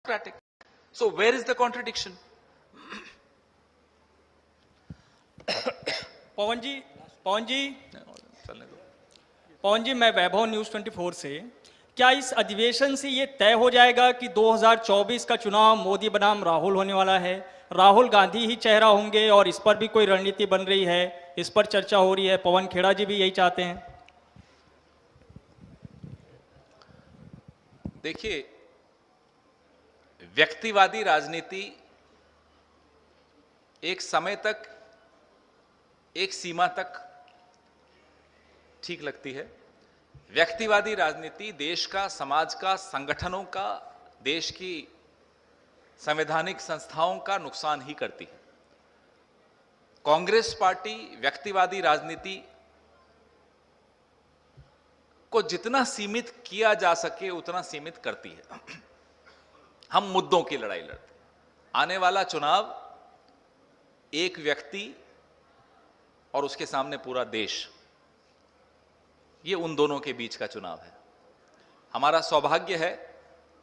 democratic. So where is the contradiction? पवन जी चलने दो। पवन जी, मैं वैभव न्यूज़ 24 से, क्या इस अधिवेशन से ये तय हो जाएगा कि 2024 का चुनाव मोदी बनाम राहुल होने वाला है? राहुल गांधी ही चेहरा होंगे और इस पर भी कोई रणनीति बन रही है, इस पर चर्चा हो रही है, पवन खेड़ा जी भी यही चाहते हैं? देखिए, व्यक्तिवादी राजनीति एक समय तक, एक सीमा तक ठीक लगती है। व्यक्तिवादी राजनीति देश का, समाज का, संगठनों का, देश की संवैधानिक संस्थाओं का नुकसान ही करती है। कांग्रेस पार्टी व्यक्तिवादी राजनीति को जितना सीमित किया जा सके उतना सीमित करती है। हम मुद्दों की लड़ाई लड़ते हैं। आने वाला चुनाव एक व्यक्ति और उसके सामने पूरा देश, ये उन दोनों के बीच का चुनाव है। हमारा सौभाग्य है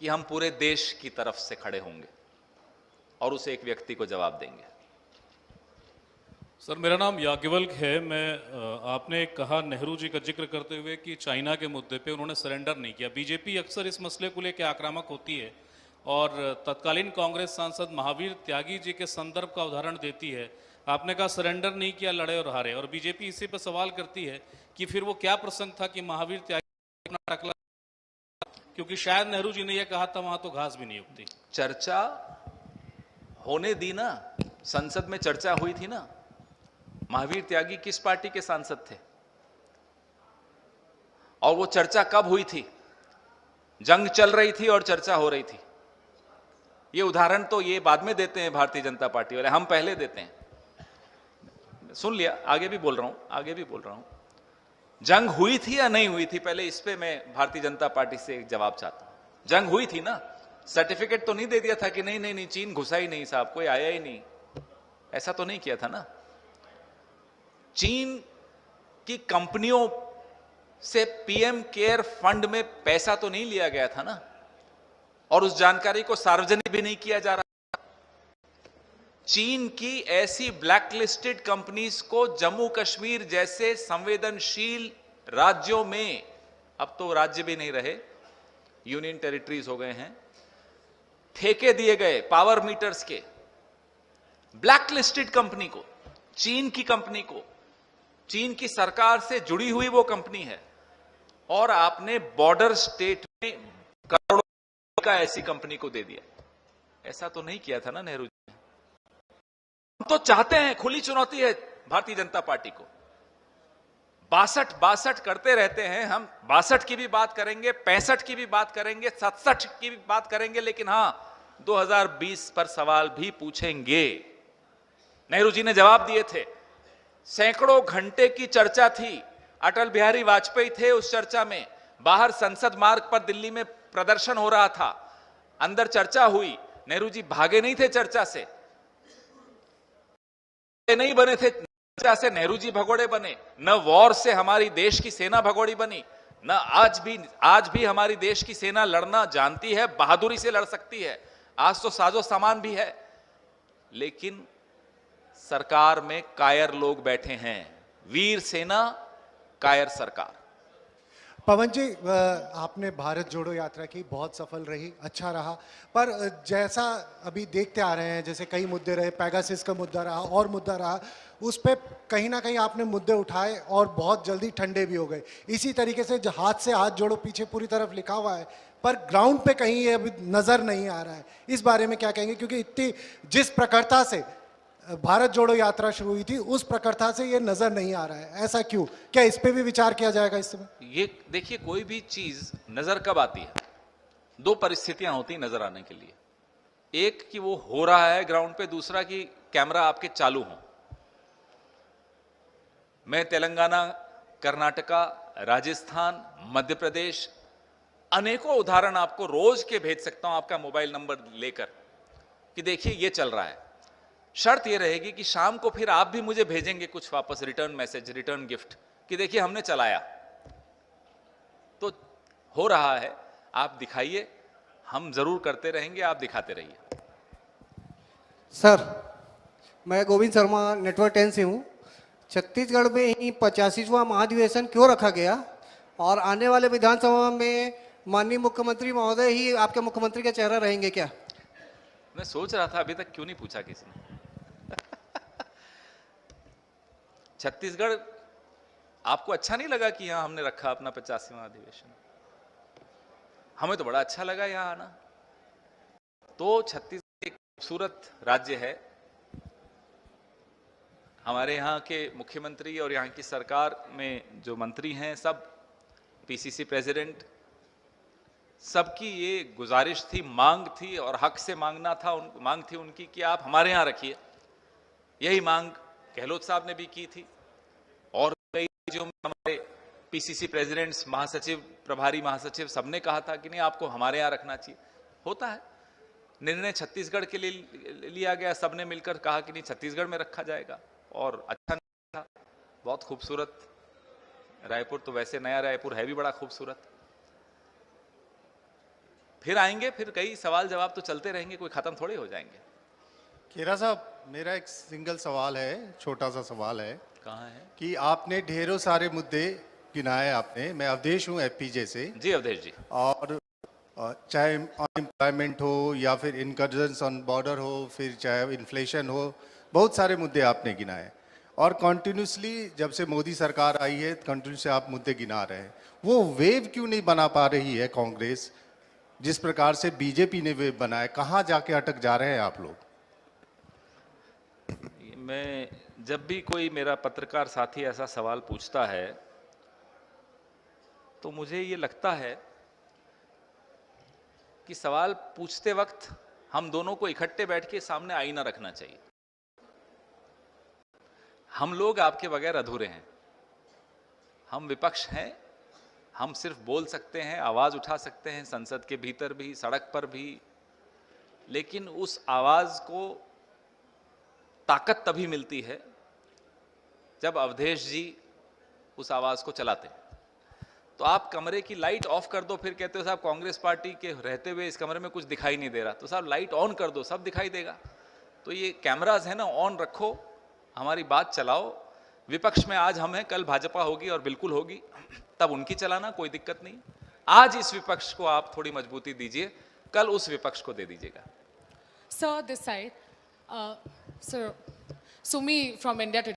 कि हम पूरे देश की तरफ से खड़े होंगे और उस एक व्यक्ति को जवाब देंगे। सर, मेरा नाम याज्ञवल्क है। आपने कहा नेहरू जी का जिक्र करते हुए कि चाइना के मुद्दे पे उन्होंने सरेंडर नहीं किया। बीजेपी अक्सर इस मसले को लेकर आक्रामक होती है और तत्कालीन कांग्रेस सांसद महावीर त्यागी जी के संदर्भ का उदाहरण देती है। आपने कहा सरेंडर नहीं किया, लड़े और हारे, और बीजेपी इसी पर सवाल करती है कि फिर वो क्या प्रसंग था कि महावीर त्यागी अपना टकला, क्योंकि शायद नेहरू जी ने यह कहा था वहां तो घास भी नहीं उगती। चर्चा होने दी ना, संसद में चर्चा हुई थी ना। महावीर त्यागी किस पार्टी के सांसद थे और वो चर्चा कब हुई थी? जंग चल रही थी और चर्चा हो रही थी। ये उदाहरण तो ये बाद में देते हैं भारतीय जनता पार्टी वाले, हम पहले देते हैं। सुन लिया, आगे भी बोल रहा हूं। जंग हुई थी या नहीं हुई थी, पहले इस पे मैं भारतीय जनता पार्टी से एक जवाब चाहता हूं। जंग हुई थी ना, सर्टिफिकेट तो नहीं दे दिया था कि नहीं चीन घुसा ही नहीं साहब, कोई आया ही नहीं, ऐसा तो नहीं किया था ना। चीन की कंपनियों से पीएम केयर फंड में पैसा तो नहीं लिया गया था ना, और उस जानकारी को सार्वजनिक भी नहीं किया जा रहा। चीन की ऐसी ब्लैकलिस्टेड कंपनीज को जम्मू कश्मीर जैसे संवेदनशील राज्यों में, अब तो राज्य भी नहीं रहे, यूनियन टेरिटरीज हो गए हैं, ठेके दिए गए पावर मीटर्स के। ब्लैकलिस्टेड कंपनी को, चीन की कंपनी को, चीन की सरकार से जुड़ी हुई वो कंपनी है, और आपने बॉर्डर स्टेट में करोड़ों का ऐसी कंपनी को दे दिया। ऐसा तो नहीं किया था ना नेहरू जी ने। हम तो चाहते हैं, खुली चुनौती है भारतीय जनता पार्टी को। 62 करते रहते हैं हम, 62 की भी बात करेंगे, 65 की भी बात करेंगे, 67 की भी बात करेंगे, लेकिन हां 2020 पर सवाल भी पूछेंगे। नेहरू जी ने जवाब दिए थे। सैकड़ों घंटे की चर्चा थी, अटल बिहारी वाजपेयी थे उस चर्चा में। बाहर संसद मार्ग पर दिल्ली में प्रदर्शन हो रहा था, अंदर चर्चा हुई। नेहरू जी भागे नहीं थे चर्चा से, नहीं बने थे चर्चा से। नेहरू जी भगोड़े बने न, वॉर से हमारी देश की सेना भगोड़ी बनी न। आज भी हमारी देश की सेना लड़ना जानती है, बहादुरी से लड़ सकती है। आज तो साजो सामान भी है, लेकिन सरकार में कायर लोग बैठे हैं। वीर सेना, कायर सरकार। पवन जी, आपने भारत जोड़ो यात्रा की, बहुत सफल रही, अच्छा रहा, पर जैसा अभी देखते आ रहे हैं, जैसे कई मुद्दे रहे, पेगासिस का मुद्दा रहा और मुद्दा रहा, उस पर कहीं ना कहीं आपने मुद्दे उठाए और बहुत जल्दी ठंडे भी हो गए। इसी तरीके से हाथ से हाथ जोड़ो पीछे पूरी तरफ लिखा हुआ है, पर ग्राउंड पे कहीं ये अभी नजर नहीं आ रहा है। इस बारे में क्या कहेंगे? क्योंकि इतनी जिस प्रखरता से भारत जोड़ो यात्रा शुरू हुई थी, उस प्रखरता से ये नजर नहीं आ रहा है, ऐसा क्यों? क्या इस पे भी विचार किया जाएगा इस समय? ये देखिए, कोई भी चीज नजर कब आती है? दो परिस्थितियां होती नजर आने के लिए। एक कि वो हो रहा है ग्राउंड पे, दूसरा कि कैमरा आपके चालू हो। मैं तेलंगाना, कर्नाटका, राजस्थान, मध्य प्रदेश, अनेकों उदाहरण आपको रोज के भेज सकता हूं आपका मोबाइल नंबर लेकर कि देखिए ये चल रहा है। शर्त यह रहेगी कि शाम को फिर आप भी मुझे भेजेंगे कुछ वापस रिटर्न मैसेज, रिटर्न गिफ्ट कि देखिए हमने चलाया। तो हो रहा है, आप दिखाइए, हम जरूर करते रहेंगे, आप दिखाते रहिए। सर, मैं गोविंद शर्मा नेटवर्क 10 से हूँ। छत्तीसगढ़ में ही 85वां महाधिवेशन क्यों रखा गया और आने वाले विधानसभा में माननीय मुख्यमंत्री महोदय ही आपके मुख्यमंत्री का चेहरा रहेंगे क्या? मैं सोच रहा था अभी तक क्यों नहीं पूछा किसी ने। छत्तीसगढ़ आपको अच्छा नहीं लगा कि यहां हमने रखा अपना 85वां अधिवेशन? हमें तो बड़ा अच्छा लगा यहां आना। तो छत्तीसगढ़ एक खूबसूरत राज्य है। हमारे यहाँ के मुख्यमंत्री और यहाँ की सरकार में जो मंत्री हैं सब, पीसीसी प्रेसिडेंट, सबकी ये गुजारिश थी, मांग थी और हक से मांगना था, मांग थी उनकी कि आप हमारे यहाँ रखिए। यही मांग गहलोत साहब ने भी की थी और कई जो हमारे पीसीसी प्रेसिडेंट्स, महासचिव, प्रभारी महासचिव सबने कहा था कि नहीं आपको हमारे यहाँ रखना चाहिए। होता है, निर्णय छत्तीसगढ़ के लिए लिया गया, सबने मिलकर कहा कि नहीं छत्तीसगढ़ में रखा जाएगा और अच्छा था, बहुत खूबसूरत। रायपुर तो वैसे नया रायपुर है भी बड़ा खूबसूरत। फिर आएंगे, फिर कई सवाल जवाब तो चलते रहेंगे, कोई खत्म थोड़े हो जाएंगे। खेरा साहब, मेरा एक सिंगल सवाल है, छोटा सा सवाल है कहाँ है कि आपने ढेरों सारे मुद्दे गिनाए आपने। मैं अवधेश हूँ एफपीजे से। जी अवधेश जी। और चाहे अनएम्प्लॉयमेंट हो या फिर इनकर्जन्स ऑन बॉर्डर हो, फिर चाहे इन्फ्लेशन हो, बहुत सारे मुद्दे आपने गिनाए और कंटिन्यूसली जब से मोदी सरकार आई है कंटिन्यूसली आप मुद्दे गिना रहे हैं। वो वेव क्यों नहीं बना पा रही है कांग्रेस, जिस प्रकार से बीजेपी ने वेव बनाया? कहाँ जाके अटक जा रहे हैं आप लोग? मैं जब भी कोई मेरा पत्रकार साथी ऐसा सवाल पूछता है तो मुझे ये लगता है कि सवाल पूछते वक्त हम दोनों को इकट्ठे बैठ के सामने आईना रखना चाहिए। हम लोग आपके बगैर अधूरे हैं। हम विपक्ष हैं, हम सिर्फ बोल सकते हैं, आवाज उठा सकते हैं, संसद के भीतर भी, सड़क पर भी, लेकिन उस आवाज को ताकत तभी मिलती है जब अवधेश जी उस आवाज को चलाते हैं। तो आप कमरे की लाइट ऑफ कर दो, फिर कहते हो साहब कांग्रेस पार्टी के रहते हुए इस कमरे में कुछ दिखाई नहीं दे रहा, तो साहब लाइट ऑन कर दो, सब दिखाई देगा। तो ये कैमरास है ना, ऑन रखो, हमारी बात चलाओ। विपक्ष में आज हम हैं, कल भाजपा होगी और बिल्कुल होगी, तब उनकी चलाना, कोई दिक्कत नहीं। आज इस विपक्ष को आप थोड़ी मजबूती दीजिए, कल उस विपक्ष को दे दीजिएगा। Sir, this side. Sir, Sumi from India Today.